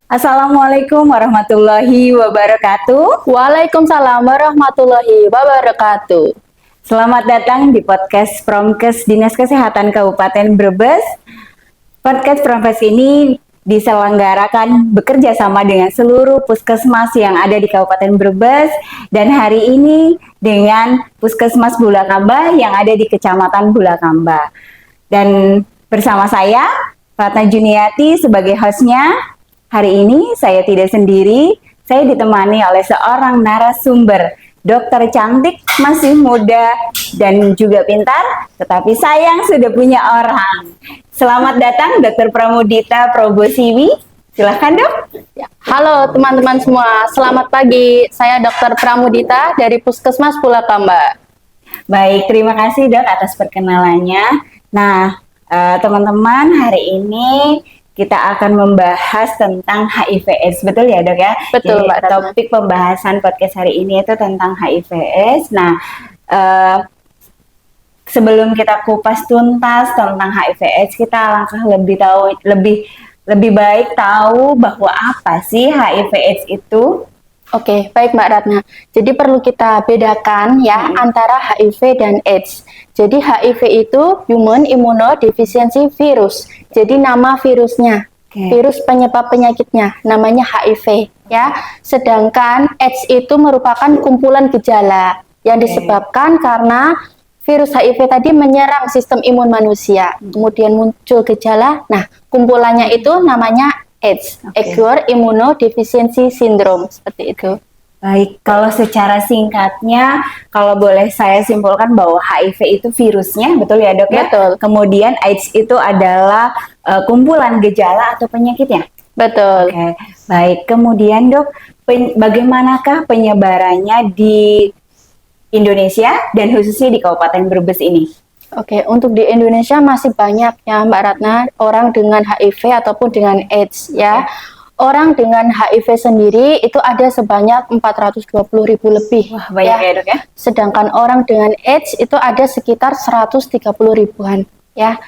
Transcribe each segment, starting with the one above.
Assalamualaikum warahmatullahi wabarakatuh. Waalaikumsalam warahmatullahi wabarakatuh. Selamat datang di podcast Promkes Dinas Kesehatan Kabupaten Brebes. Podcast Promkes ini diselenggarakan bekerja sama dengan seluruh puskesmas yang ada di Kabupaten Brebes dan hari ini dengan Puskesmas Bulakamba yang ada di Kecamatan Bulakamba. Dan bersama saya, Ratna Juniati sebagai hostnya. Hari ini saya tidak sendiri, saya ditemani oleh seorang narasumber, dokter cantik, masih muda, dan juga pintar, tetapi sayang sudah punya orang. Selamat datang Dr. Pramudita Probosiwi. Silahkan dok. Halo teman-teman semua, selamat pagi. Saya Dr. Pramudita dari Puskesmas Bulakamba. Baik, terima kasih dok atas perkenalannya. Nah, teman-teman, hari ini kita akan membahas tentang HIV/AIDS, betul ya dok ya? Betul, Jadi, Mbak Ratna. topik pembahasan podcast hari ini itu tentang HIV/AIDS. Nah, sebelum kita kupas tuntas tentang HIV/AIDS, kita langkah lebih baik tahu bahwa apa sih HIV/AIDS itu? Oke, baik Mbak Ratna. Jadi perlu kita bedakan ya antara HIV dan AIDS. Jadi HIV itu Human Immunodeficiency Virus. Jadi nama virusnya, virus penyebab penyakitnya, namanya HIV ya. Sedangkan AIDS itu merupakan kumpulan gejala yang disebabkan karena virus HIV tadi menyerang sistem imun manusia. Kemudian muncul gejala. Nah, kumpulannya itu namanya AIDS, Acquired Immunodeficiency Syndrome, seperti itu. Baik, kalau secara singkatnya, kalau boleh saya simpulkan bahwa HIV itu virusnya, betul ya dok ya? Betul. Kemudian AIDS itu adalah kumpulan gejala atau penyakitnya? Betul. Oke, baik. Kemudian dok, bagaimanakah penyebarannya di Indonesia dan khususnya di Kabupaten Brebes ini? Oke, untuk di Indonesia masih banyak ya Mbak Ratna, orang dengan HIV ataupun dengan AIDS ya. Orang dengan HIV sendiri itu ada sebanyak 420.000 lebih. Wah, banyak ya dok ya? Sedangkan orang dengan AIDS itu ada sekitar 130 ribuan ya.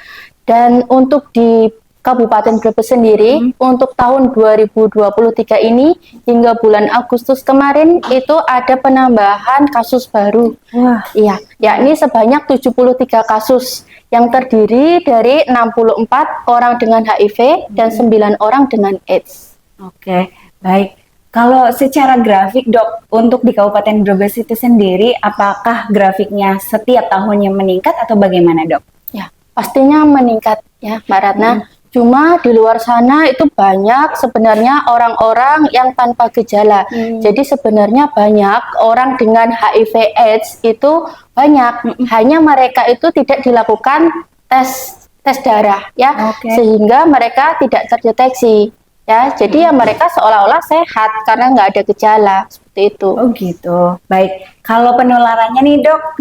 Dan untuk di Kabupaten Brebes sendiri untuk tahun 2023 ini hingga bulan Agustus kemarin itu ada penambahan kasus baru. Wah. Iya, yakni sebanyak 73 kasus yang terdiri dari 64 orang dengan HIV dan 9 orang dengan AIDS. Oke, baik. Kalau secara grafik dok, untuk di Kabupaten Brebes itu sendiri, apakah grafiknya setiap tahunnya meningkat atau bagaimana dok? Ya, pastinya meningkat ya Mbak Ratna. Cuma di luar sana itu banyak sebenarnya orang-orang yang tanpa gejala. Jadi sebenarnya banyak orang dengan HIV/AIDS itu banyak. Hanya mereka itu tidak dilakukan tes darah ya, sehingga mereka tidak terdeteksi. Ya, jadi ya mereka seolah-olah sehat karena nggak ada gejala seperti itu. Oh gitu. Baik. Kalau penularannya nih dok,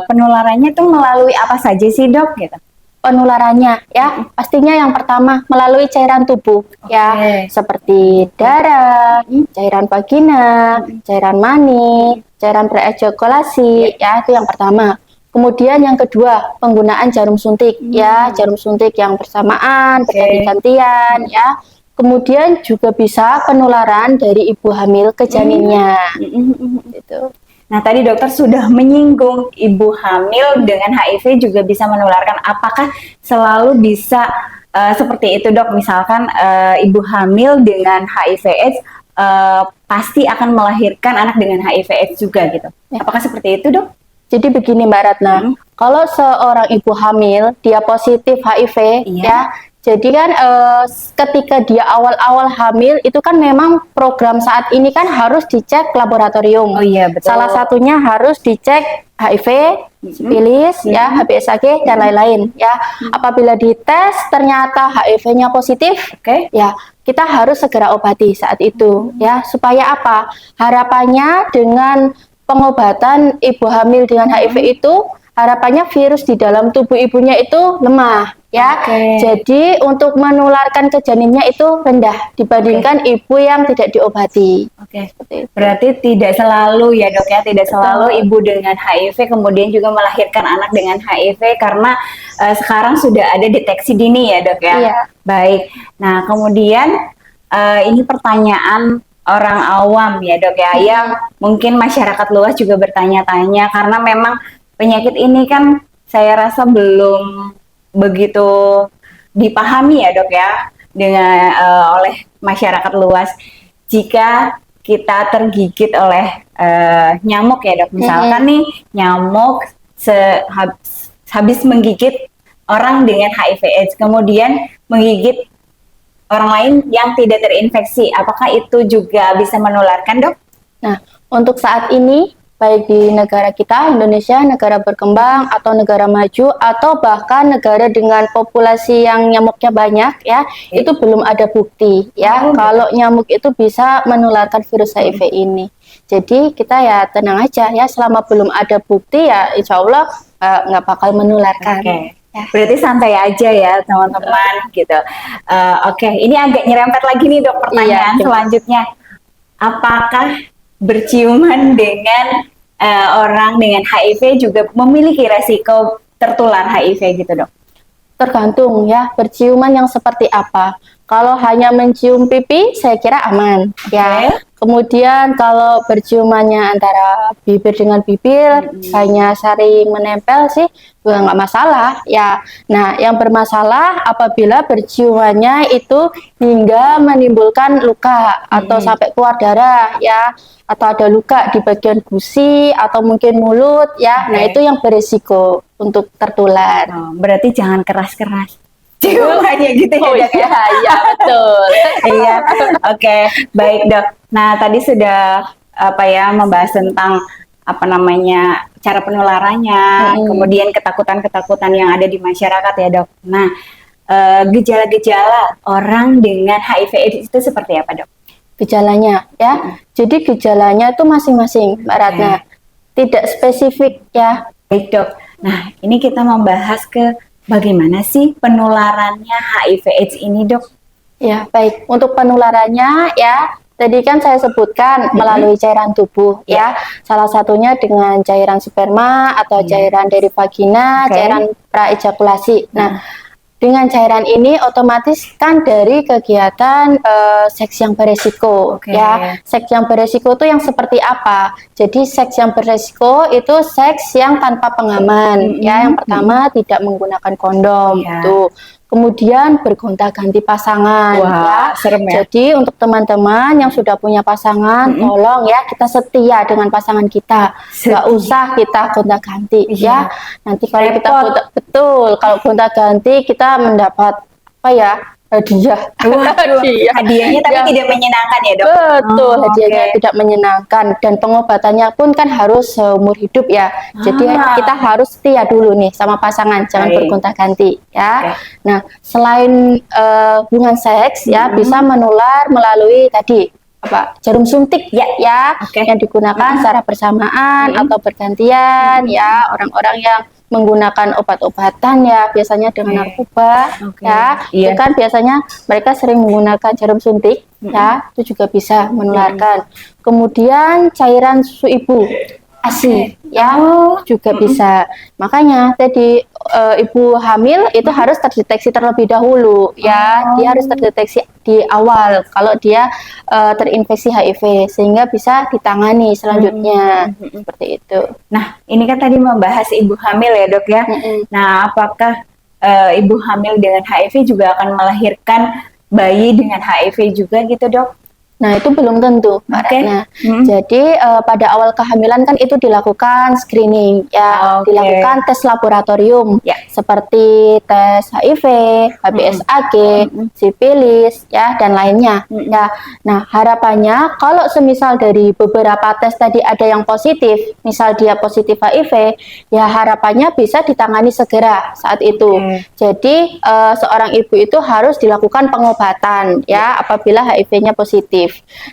penularannya tuh melalui apa saja sih dok? Gitu. Penularannya ya pastinya yang pertama melalui cairan tubuh ya, seperti darah, cairan vagina, cairan mani, cairan preejakulasi ya, itu yang pertama. Kemudian yang kedua penggunaan jarum suntik ya, jarum suntik yang bersamaan, berganti-gantian ya. Kemudian juga bisa penularan dari ibu hamil ke janinnya. Gitu. Nah, tadi dokter sudah menyinggung ibu hamil dengan HIV juga bisa menularkan. Apakah selalu bisa seperti itu dok? Misalkan ibu hamil dengan HIV/AIDS pasti akan melahirkan anak dengan HIV/AIDS juga gitu. Apakah seperti itu dok? Jadi begini Mbak Ratna, kalau seorang ibu hamil dia positif HIV ya, jadi kan ketika dia awal-awal hamil itu kan memang program saat ini kan harus dicek laboratorium. Oh iya betul. Salah satunya harus dicek HIV, sifilis, ya, HBsAg dan lain-lain. Ya, apabila dites ternyata HIV-nya positif, ya kita harus segera obati saat itu. Ya, supaya apa? Harapannya dengan pengobatan ibu hamil dengan HIV itu harapannya virus di dalam tubuh ibunya itu lemah ya. Jadi untuk menularkan ke janinnya itu rendah dibandingkan ibu yang tidak diobati. Berarti tidak selalu ya dok ya, tidak selalu ibu dengan HIV kemudian juga melahirkan anak dengan HIV karena sekarang sudah ada deteksi dini ya dok ya. Baik. Nah kemudian ini pertanyaan orang awam ya dok ya, yang mungkin masyarakat luas juga bertanya-tanya karena memang penyakit ini kan saya rasa belum begitu dipahami ya dok ya dengan oleh masyarakat luas. Jika kita tergigit oleh nyamuk ya dok, misalkan nih nyamuk habis menggigit orang dengan HIV/AIDS, kemudian menggigit orang lain yang tidak terinfeksi, apakah itu juga bisa menularkan dok? Nah, untuk saat ini, baik di negara kita, Indonesia, negara berkembang, atau negara maju, atau bahkan negara dengan populasi yang nyamuknya banyak, ya, itu belum ada bukti, ya, kalau nyamuk itu bisa menularkan virus HIV ini. Jadi kita ya tenang aja, ya, selama belum ada bukti, ya, insya Allah nggak bakal menularkan. Ya. Berarti santai aja ya teman-teman gitu. Oke, ini agak nyerempet lagi nih dok pertanyaan selanjutnya. Apakah berciuman dengan orang dengan HIV juga memiliki resiko tertular HIV gitu dok? Tergantung ya, berciuman yang seperti apa. Kalau hanya mencium pipi, saya kira aman ya. Kemudian kalau berciumannya antara bibir dengan bibir, hanya saling menempel sih, juga nggak masalah ya. Nah, yang bermasalah apabila berciumannya itu hingga menimbulkan luka atau sampai keluar darah ya, atau ada luka di bagian gusi atau mungkin mulut ya. Nah, itu yang berisiko untuk tertular. Oh, berarti jangan keras-keras ciumannya gitu ya dok ya? Iya betul. Iya, oke, baik dok. Nah tadi sudah membahas tentang cara penularannya, kemudian ketakutan-ketakutan yang ada di masyarakat ya dok. Nah gejala-gejala orang dengan HIV/AIDS itu seperti apa dok? Gejalanya ya, jadi gejalanya itu masing-masing Mbak Ratna, tidak spesifik ya. Baik dok. Nah ini kita membahas ke bagaimana sih penularannya HIV/AIDS ini dok? Ya baik, untuk penularannya ya tadi kan saya sebutkan melalui cairan tubuh ya, salah satunya dengan cairan sperma atau cairan dari vagina, cairan praejakulasi. Nah, dengan cairan ini otomatis kan dari kegiatan seks yang beresiko ya. Seks yang beresiko itu yang seperti apa? Jadi seks yang beresiko itu seks yang tanpa pengaman ya. Yang pertama tidak menggunakan kondom tuh. Kemudian bergonta-ganti pasangan. Wah, ya. Serem ya. Jadi untuk teman-teman yang sudah punya pasangan, tolong ya kita setia dengan pasangan kita. Nggak usah kita gonta-ganti ya. Nanti kalau kita kalau gonta-ganti kita mendapat hadiah. Hadiahnya tapi tidak menyenangkan ya dok? Betul, hadiahnya tidak menyenangkan dan pengobatannya pun kan harus seumur hidup ya. Jadi kita harus setia dulu nih sama pasangan, jangan bergonta-ganti ya. Nah, selain hubungan seks ya bisa menular melalui tadi jarum suntik ya yang digunakan secara bersamaan atau bergantian ya, orang-orang yang menggunakan obat-obatan ya biasanya dengan narkoba ya itu kan biasanya mereka sering menggunakan jarum suntik ya, itu juga bisa menularkan. Kemudian cairan susu ibu ASI ya juga bisa. Makanya tadi ibu hamil itu harus terdeteksi terlebih dahulu ya. Dia harus terdeteksi di awal kalau dia terinfeksi HIV sehingga bisa ditangani selanjutnya seperti itu. Nah, ini kan tadi membahas ibu hamil ya, Dok ya. Nah, apakah ibu hamil dengan HIV juga akan melahirkan bayi dengan HIV juga gitu, Dok? Nah, itu belum tentu, Mbak Ratna. Jadi, pada awal kehamilan kan itu dilakukan screening, ya, dilakukan tes laboratorium, seperti tes HIV, HBsAg, sifilis, ya, dan lainnya. Ya. Nah, harapannya kalau semisal dari beberapa tes tadi ada yang positif, misal dia positif HIV, ya harapannya bisa ditangani segera saat itu. Jadi, seorang ibu itu harus dilakukan pengobatan, ya, apabila HIV-nya positif.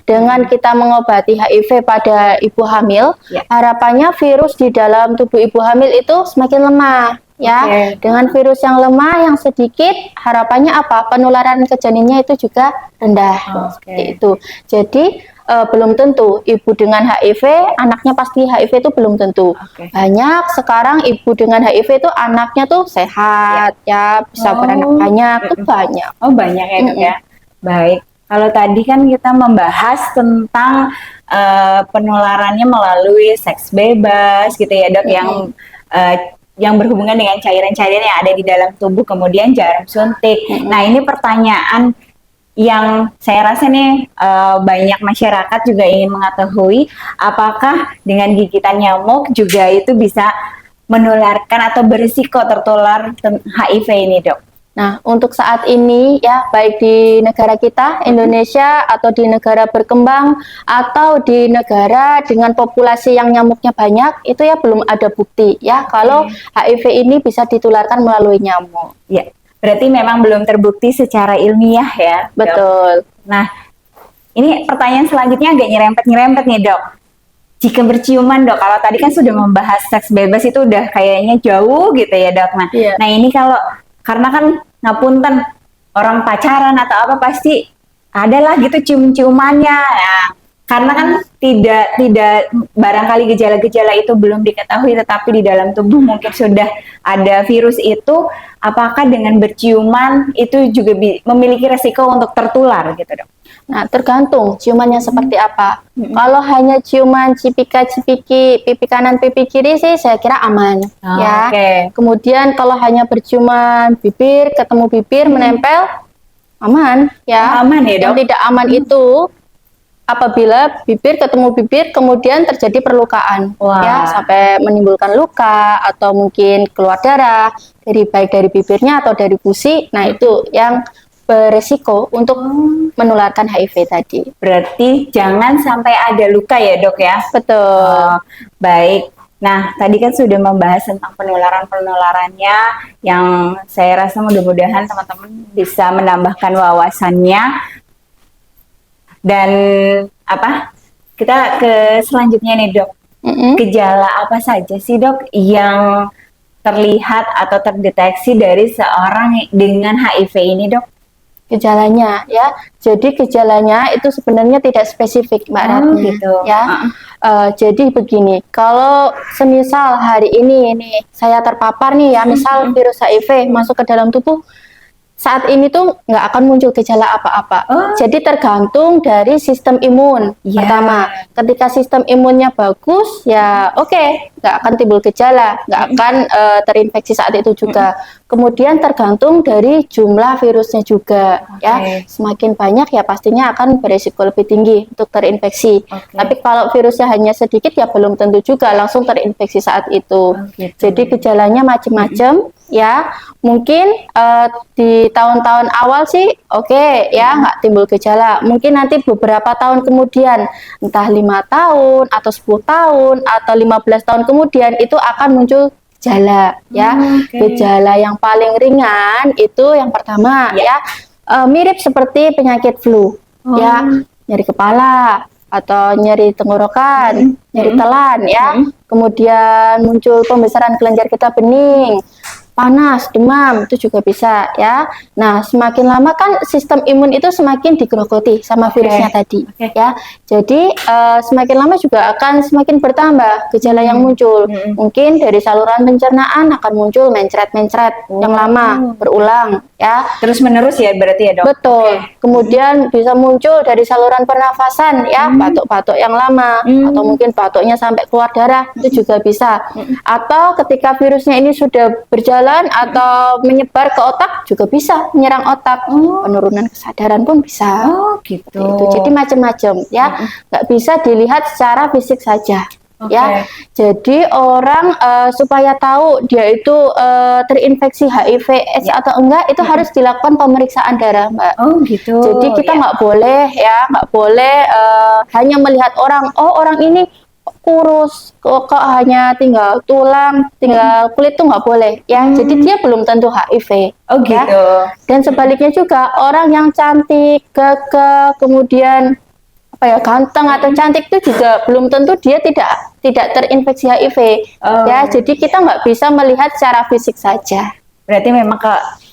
Dengan kita mengobati HIV pada ibu hamil, harapannya virus di dalam tubuh ibu hamil itu semakin lemah. Ya, dengan virus yang lemah, yang sedikit, harapannya apa? Penularan ke janinnya itu juga rendah. Seperti itu. Jadi belum tentu ibu dengan HIV anaknya pasti HIV itu belum tentu. Banyak sekarang ibu dengan HIV itu anaknya tuh sehat, ya bisa beranak banyak, tuh banyak. Oh banyak ya, Dok ya. Baik. Kalau tadi kan kita membahas tentang penularannya melalui seks bebas gitu ya dok, yang berhubungan dengan cairan-cairan yang ada di dalam tubuh, kemudian jarum suntik. Nah ini pertanyaan yang saya rasa nih banyak masyarakat juga ingin mengetahui, apakah dengan gigitan nyamuk juga itu bisa menularkan atau berisiko tertular HIV ini dok? Nah, untuk saat ini ya, baik di negara kita, Indonesia, atau di negara berkembang, atau di negara dengan populasi yang nyamuknya banyak, itu ya belum ada bukti ya kalau HIV ini bisa ditularkan melalui nyamuk. Ya, berarti memang belum terbukti secara ilmiah ya. Betul. Dok. Nah, ini pertanyaan selanjutnya agak nyerempet-nyerempet nih dok. Jika berciuman dok, kalau tadi kan sudah membahas seks bebas itu udah kayaknya jauh gitu ya dok. Nah ini kalau karena kan ngapunten orang pacaran atau apa pasti adalah gitu cium-ciumannya. Nah, karena kan tidak barangkali gejala-gejala itu belum diketahui, tetapi di dalam tubuh mungkin sudah ada virus itu, apakah dengan berciuman itu juga memiliki resiko untuk tertular gitu dok? Nah, tergantung ciumannya seperti apa. Kalau hanya ciuman cipika-cipiki pipi kanan pipi kiri sih saya kira aman ya. Kemudian kalau hanya berciuman bibir ketemu bibir menempel aman ya. Aman ya dok. Yang tidak aman itu apabila bibir ketemu bibir kemudian terjadi perlukaan ya, sampai menimbulkan luka atau mungkin keluar darah baik dari bibirnya atau dari gusi. Nah, itu yang beresiko untuk menularkan HIV tadi. Berarti jangan sampai ada luka ya dok ya? Betul. Baik. Nah, tadi kan sudah membahas tentang penularannya, yang saya rasa mudah-mudahan teman-teman bisa menambahkan wawasannya. Dan kita ke selanjutnya nih dok. Gejala apa saja sih dok yang terlihat atau terdeteksi dari seorang dengan HIV ini dok? Gejalanya ya, jadi gejalanya itu sebenarnya tidak spesifik Mbak Ratna gitu. Ya. Jadi begini, kalau semisal hari ini saya terpapar nih ya, misal virus HIV masuk ke dalam tubuh, saat ini tuh nggak akan muncul gejala apa-apa. Jadi tergantung dari sistem imun. Pertama, ketika sistem imunnya bagus, ya oke, nggak akan timbul gejala, nggak akan terinfeksi saat itu juga. Kemudian tergantung dari jumlah virusnya juga, ya. Semakin banyak ya pastinya akan berisiko lebih tinggi untuk terinfeksi. Tapi kalau virusnya hanya sedikit ya belum tentu juga langsung terinfeksi saat itu. Jadi gejalanya macam-macam. Ya, mungkin di tahun-tahun awal sih ya nggak timbul gejala. Mungkin nanti beberapa tahun kemudian, entah 5 tahun atau 10 tahun atau 15 tahun kemudian itu akan muncul gejala ya. Gejala yang paling ringan itu yang pertama ya mirip seperti penyakit flu ya, nyeri kepala atau nyeri tenggorokan, nyeri telan ya. Kemudian muncul pembesaran kelenjar getah bening, panas, demam, itu juga bisa ya. Nah, semakin lama kan sistem imun itu semakin digerogoti sama virusnya tadi ya. Jadi semakin lama juga akan semakin bertambah gejala yang muncul. Mungkin dari saluran pencernaan akan muncul mencret-mencret yang lama berulang ya. Terus menerus ya berarti ya dok? Betul. Kemudian bisa muncul dari saluran pernafasan ya, batuk-batuk yang lama atau mungkin batuknya sampai keluar darah, itu juga bisa. Atau ketika virusnya ini sudah berjalan atau menyebar ke otak juga bisa menyerang otak, penurunan kesadaran pun bisa. Gitu. Itu jadi macam-macam ya, nggak bisa dilihat secara fisik saja. Ya, jadi orang supaya tahu dia itu terinfeksi HIV/AIDS atau enggak itu harus dilakukan pemeriksaan darah, Mbak. Gitu. Jadi kita nggak boleh hanya melihat orang ini kurus, kok hanya tinggal tulang, tinggal kulit tuh nggak boleh ya. Jadi dia belum tentu HIV. Gitu. Ya. Dan sebaliknya juga orang yang cantik, gagah, kemudian ganteng atau cantik itu juga belum tentu dia tidak terinfeksi HIV. Ya, jadi kita nggak bisa melihat secara fisik saja. Berarti memang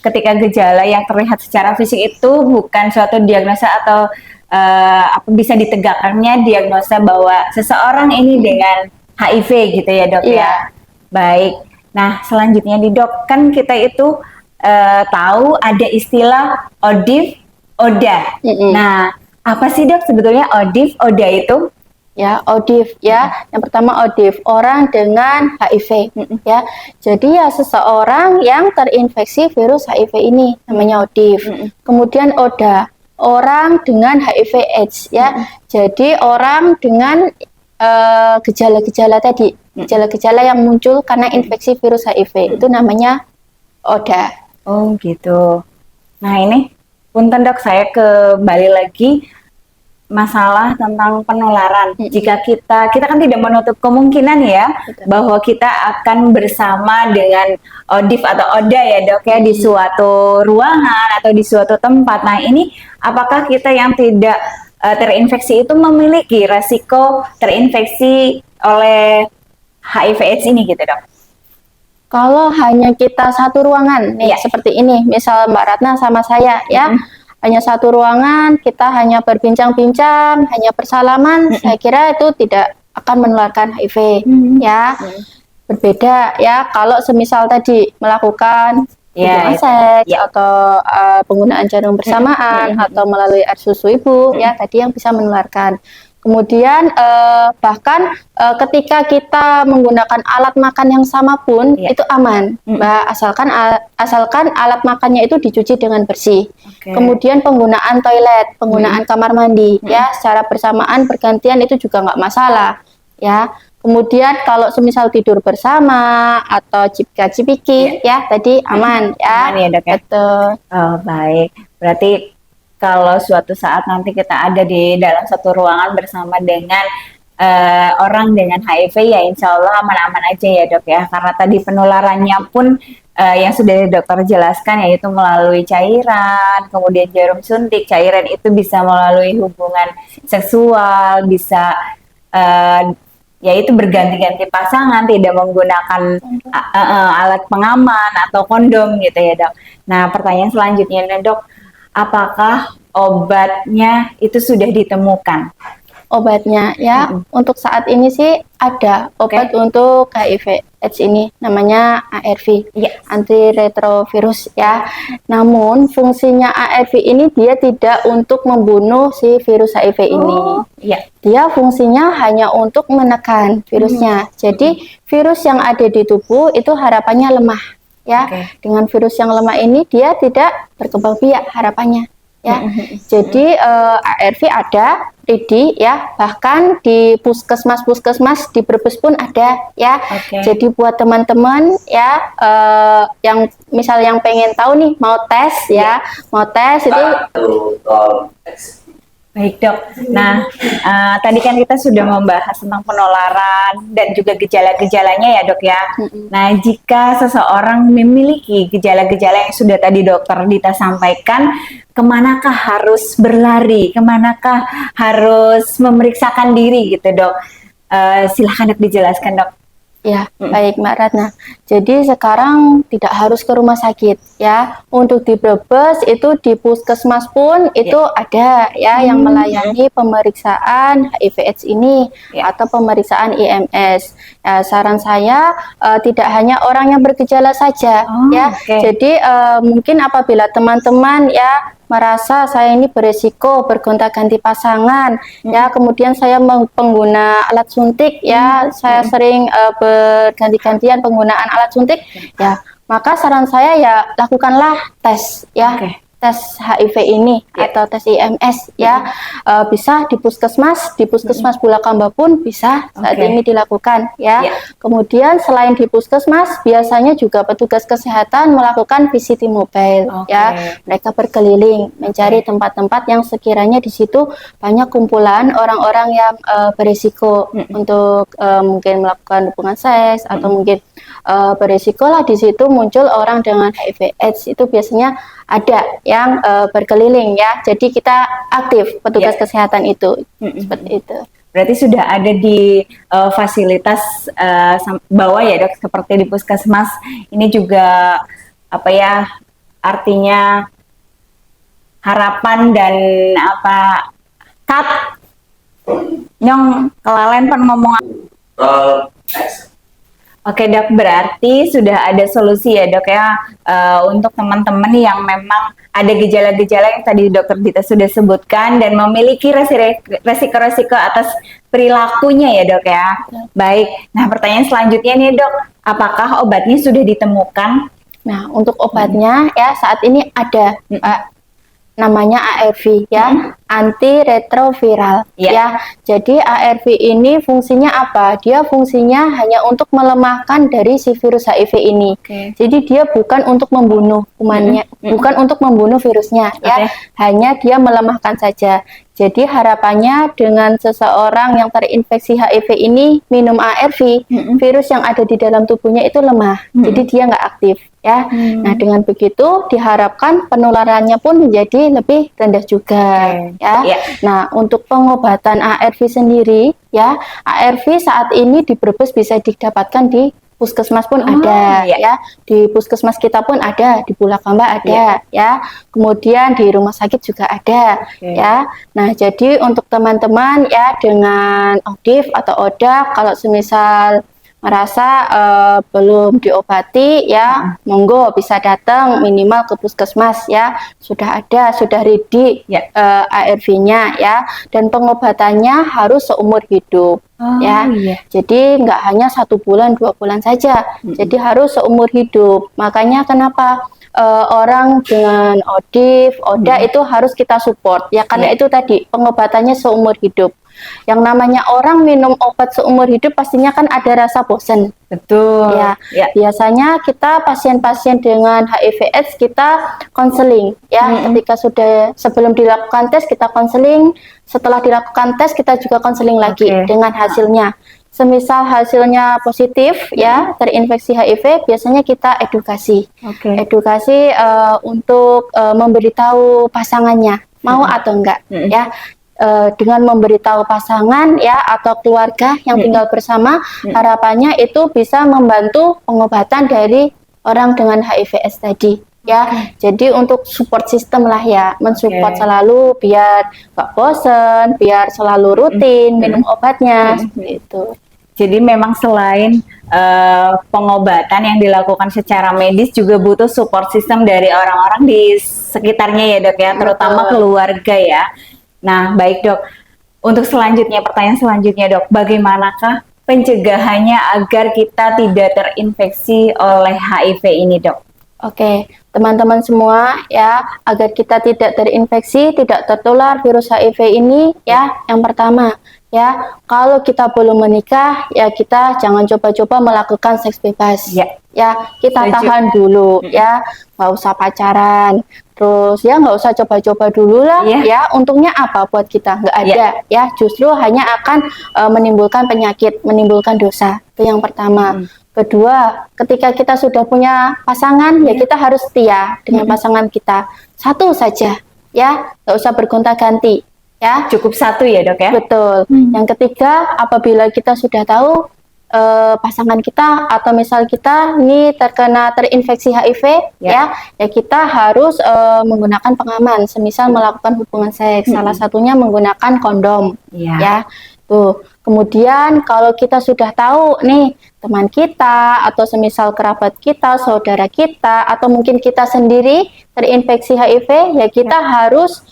ketika gejala yang terlihat secara fisik itu bukan suatu diagnosa atau bisa ditegakkannya diagnosa bahwa seseorang ini dengan HIV gitu ya dok ya. Baik. Nah selanjutnya di dok, kan kita itu tahu ada istilah ODIF ODA. Mm-mm. Nah, apa sih dok sebetulnya ODA itu? Ya, ODIF ya. Yang pertama ODIF, orang dengan HIV ya. Jadi ya seseorang yang terinfeksi virus HIV ini namanya ODIF. Kemudian ODA, orang dengan HIV AIDS ya. Jadi orang dengan gejala-gejala tadi, gejala-gejala yang muncul karena infeksi virus HIV itu namanya ODA. Oh gitu. Nah ini, punten dok, saya kembali lagi masalah tentang penularan. Jika kita kan tidak menutup kemungkinan ya bahwa kita akan bersama dengan ODIF atau ODA ya dok ya di suatu ruangan atau di suatu tempat. Nah ini apakah kita yang tidak terinfeksi itu memiliki resiko terinfeksi oleh HIV/AIDS ini gitu dok? Kalau hanya kita satu ruangan nih seperti ini, misal Mbak Ratna sama saya ya, hanya satu ruangan, kita hanya berbincang-bincang, hanya bersalaman, saya kira itu tidak akan menularkan HIV ya. Berbeda ya kalau semisal tadi melakukan hubungan seks atau penggunaan jarum bersamaan atau melalui air susu ibu ya tadi yang bisa menularkan. Kemudian bahkan ketika kita menggunakan alat makan yang sama pun itu aman, Mbak, asalkan alat makannya itu dicuci dengan bersih. Kemudian penggunaan toilet, penggunaan kamar mandi ya secara bersamaan bergantian itu juga nggak masalah ya. Kemudian kalau semisal tidur bersama atau cipika-cipiki ya tadi aman ya. Aman ya dok ya? Betul. Oh baik, berarti kalau suatu saat nanti kita ada di dalam satu ruangan bersama dengan orang dengan HIV ya insya Allah aman-aman aja ya dok ya, karena tadi penularannya pun yang sudah dokter jelaskan yaitu melalui cairan, kemudian jarum suntik, cairan itu bisa melalui hubungan seksual, bisa yaitu berganti-ganti pasangan, tidak menggunakan alat pengaman atau kondom gitu ya dok. Nah pertanyaan selanjutnya dok, apakah obatnya itu sudah ditemukan? Obatnya ya untuk saat ini sih ada obat untuk HIV AIDS ini namanya ARV, antiretrovirus ya. Namun fungsinya ARV ini dia tidak untuk membunuh si virus HIV ini. Dia fungsinya hanya untuk menekan virusnya. Jadi virus yang ada di tubuh itu harapannya lemah ya. Dengan virus yang lemah ini dia tidak berkembang biak harapannya. Ya, jadi ARV ada, ready ya, bahkan di puskesmas di Brebes pun ada ya. Jadi buat teman-teman ya, yang misal yang pengen tahu nih mau tes ya, mau tes itu. Baik dok, nah tadi kan kita sudah membahas tentang penularan dan juga gejala-gejalanya ya dok ya. Nah jika seseorang memiliki gejala-gejala yang sudah tadi dokter Dita sampaikan, kemanakah harus berlari, kemanakah harus memeriksakan diri gitu dok? Silahkan dok dijelaskan dok. Ya, baik Mbak Ratna. Jadi sekarang tidak harus ke rumah sakit ya. Untuk di Brebes itu di puskesmas pun itu ada ya yang melayani pemeriksaan HIV/AIDS ini atau pemeriksaan IMS. Ya, saran saya tidak hanya orang yang bergejala saja ya. Jadi mungkin apabila teman-teman ya merasa saya ini beresiko bergonta-ganti pasangan ya, kemudian saya pengguna alat suntik ya, saya sering berganti-gantian penggunaan alat suntik ya, maka saran saya ya lakukanlah tes ya. Tes HIV ini atau tes IMS ya, bisa di puskesmas Bulakamba pun bisa saat ini dilakukan ya. Kemudian selain di puskesmas biasanya juga petugas kesehatan melakukan VCT mobile ya, mereka berkeliling mencari tempat-tempat yang sekiranya di situ banyak kumpulan orang-orang yang berisiko untuk mungkin melakukan hubungan seks atau mungkin berisiko lah di situ muncul orang dengan HIV/AIDS itu biasanya ada yang berkeliling ya. Jadi kita aktif petugas kesehatan itu seperti itu. Berarti sudah ada di fasilitas bawah ya dok, seperti di puskesmas ini juga apa ya artinya harapan dan apa cut nyong kelalen pan ngomong. Oke dok, berarti sudah ada solusi ya dok ya untuk teman-teman yang memang ada gejala-gejala yang tadi dokter Dita sudah sebutkan dan memiliki resiko-resiko atas perilakunya ya dok ya. Baik, nah pertanyaan selanjutnya nih dok, apakah obatnya sudah ditemukan? Nah, untuk obatnya ya saat ini ada namanya ARV ya, antiretroviral ya. Jadi ARV ini fungsinya apa? Dia fungsinya hanya untuk melemahkan dari si virus HIV ini. Jadi dia bukan untuk membunuh kumannya, bukan untuk membunuh virusnya ya. Hanya dia melemahkan saja. Jadi harapannya dengan seseorang yang terinfeksi HIV ini minum ARV, virus yang ada di dalam tubuhnya itu lemah. Jadi dia nggak aktif ya. Nah, dengan begitu diharapkan penularannya pun menjadi lebih rendah juga ya. Nah, untuk pengobatan ARV sendiri ya, ARV saat ini di Brebes bisa didapatkan di puskesmas pun ada ya, di puskesmas kita pun ada, di Bulakamba ada ya, kemudian di rumah sakit juga ada ya. Nah, jadi untuk teman-teman ya dengan ODIF atau ODA, kalau semisal merasa belum diobati ya, monggo bisa datang minimal ke puskesmas ya, sudah ada, sudah ready ARV-nya ya, dan pengobatannya harus seumur hidup. Jadi nggak hanya 1 bulan 2 bulan saja, jadi harus seumur hidup. Makanya kenapa orang dengan ODIF, ODA itu harus kita support ya, karena itu tadi pengobatannya seumur hidup. Yang namanya orang minum obat seumur hidup pastinya kan ada rasa bosan. Betul. Biasanya kita pasien-pasien dengan HIV/AIDS kita konseling ya, ketika sudah sebelum dilakukan tes kita konseling, setelah dilakukan tes kita juga konseling lagi dengan hasilnya. Semisal hasilnya positif ya, terinfeksi HIV, biasanya kita edukasi. Edukasi untuk memberitahu pasangannya mau atau enggak ya. Dengan memberitahu pasangan ya atau keluarga yang tinggal bersama, harapannya itu bisa membantu pengobatan dari orang dengan HIV/AIDS tadi ya. Jadi untuk support system lah ya, mensupport selalu biar gak bosen, biar selalu rutin minum obatnya seperti itu. Jadi memang selain pengobatan yang dilakukan secara medis juga butuh support system dari orang-orang di sekitarnya ya dok ya, terutama keluarga ya. Nah, baik dok. Untuk selanjutnya, pertanyaan selanjutnya dok, bagaimanakah pencegahannya agar kita tidak terinfeksi oleh HIV ini dok? Oke, teman-teman semua ya, agar kita tidak terinfeksi, tidak tertular virus HIV ini ya, yang pertama ya, kalau kita belum menikah ya kita jangan coba-coba melakukan seks bebas ya, kita tahan dulu ya, nggak usah pacaran, terus ya nggak usah coba-coba dulu lah ya, untungnya apa buat kita? Nggak ada ya, justru hanya akan menimbulkan penyakit, menimbulkan dosa. Itu yang pertama. Kedua, ketika kita sudah punya pasangan ya kita harus setia dengan pasangan kita, satu saja ya, nggak usah bergonta-ganti ya, cukup satu ya dok ya. Betul. Yang ketiga, apabila kita sudah tahu pasangan kita atau misal kita ini terinfeksi HIV ya kita harus menggunakan pengaman, semisal melakukan hubungan seks, salah satunya menggunakan kondom ya. Tuh. Kemudian kalau kita sudah tahu nih teman kita atau semisal kerabat kita, saudara kita atau mungkin kita sendiri terinfeksi HIV ya kita harus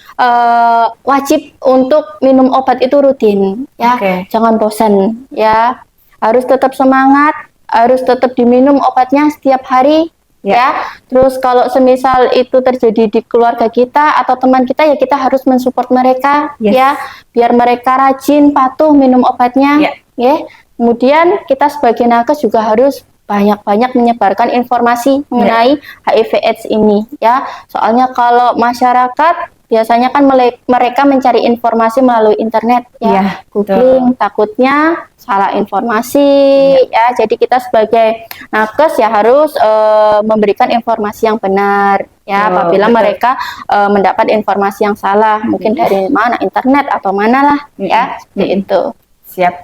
wajib untuk minum obat itu rutin ya. Jangan bosan ya. Harus tetap semangat, harus tetap diminum obatnya setiap hari ya. Terus kalau semisal itu terjadi di keluarga kita atau teman kita ya kita harus mensupport mereka ya, biar mereka rajin patuh minum obatnya ya. Kemudian kita sebagai nakes juga harus banyak-banyak menyebarkan informasi mengenai HIV/AIDS ini ya. Soalnya kalau masyarakat biasanya kan mereka mencari informasi melalui internet ya, googling, takutnya salah informasi ya. Jadi kita sebagai nakes ya harus memberikan informasi yang benar ya, apabila mereka mendapat informasi yang salah, mungkin dari mana, internet atau mana lah ya, seperti itu. Siap,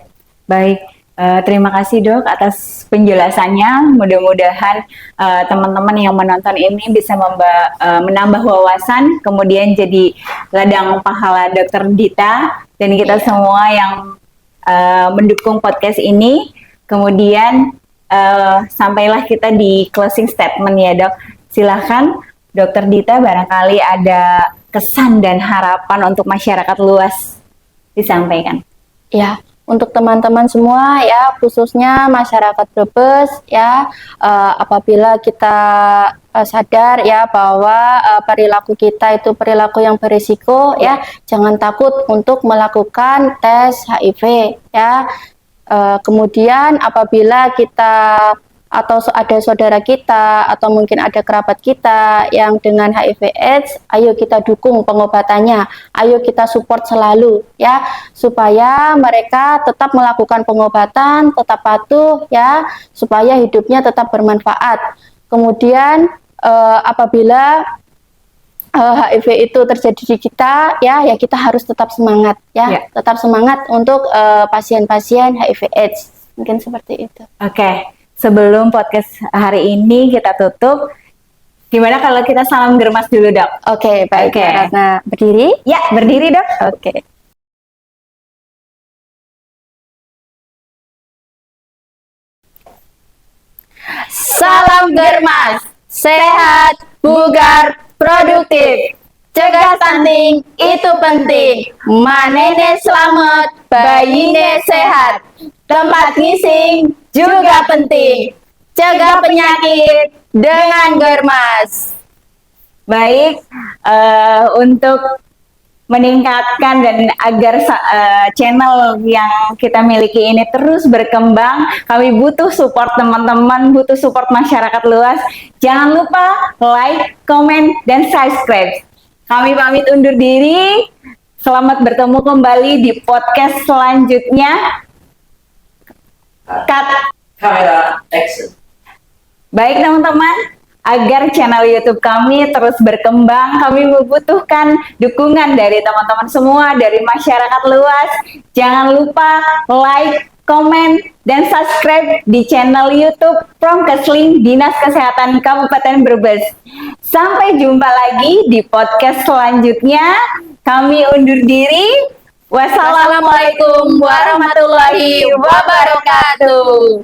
baik. Terima kasih dok atas penjelasannya. Mudah-mudahan teman-teman yang menonton ini bisa menambah wawasan, kemudian jadi ladang pahala dokter Dita dan kita semua yang mendukung podcast ini. Kemudian sampailah kita di closing statement ya dok. Silahkan Dokter Dita barangkali ada kesan dan harapan untuk masyarakat luas disampaikan. Ya, untuk teman-teman semua ya, khususnya masyarakat Brebes ya, apabila kita sadar ya bahwa perilaku kita itu perilaku yang berisiko ya, jangan takut untuk melakukan tes HIV ya. Kemudian apabila kita atau ada saudara kita atau mungkin ada kerabat kita yang dengan HIV/AIDS, ayo kita dukung pengobatannya, ayo kita support selalu ya, supaya mereka tetap melakukan pengobatan, tetap patuh ya, supaya hidupnya tetap bermanfaat. Kemudian apabila HIV itu terjadi di kita ya kita harus tetap semangat ya, tetap semangat untuk pasien-pasien HIV/AIDS, mungkin seperti itu. Oke. Sebelum podcast hari ini kita tutup, gimana kalau kita salam germas dulu dok? Oke, baik. Ratna, berdiri? Ya, berdiri dok. Oke. Salam germas, sehat, bugar, produktif. Cegah stunting itu penting. Manene selamat, bayine sehat. Tempat ngising juga penting. Cegah penyakit dengan germas. Baik, untuk meningkatkan dan agar channel yang kita miliki ini terus berkembang, kami butuh support teman-teman, butuh support masyarakat luas. Jangan lupa like, comment, dan subscribe. Kami pamit undur diri. Selamat bertemu kembali di podcast selanjutnya. Cut. Kamera action. Baik teman-teman, agar channel YouTube kami terus berkembang, kami membutuhkan dukungan dari teman-teman semua, dari masyarakat luas. Jangan lupa like, komen, dan subscribe di channel YouTube Promkesling Dinas Kesehatan Kabupaten Brebes. Sampai jumpa lagi di podcast selanjutnya. Kami undur diri. Wassalamualaikum warahmatullahi wabarakatuh.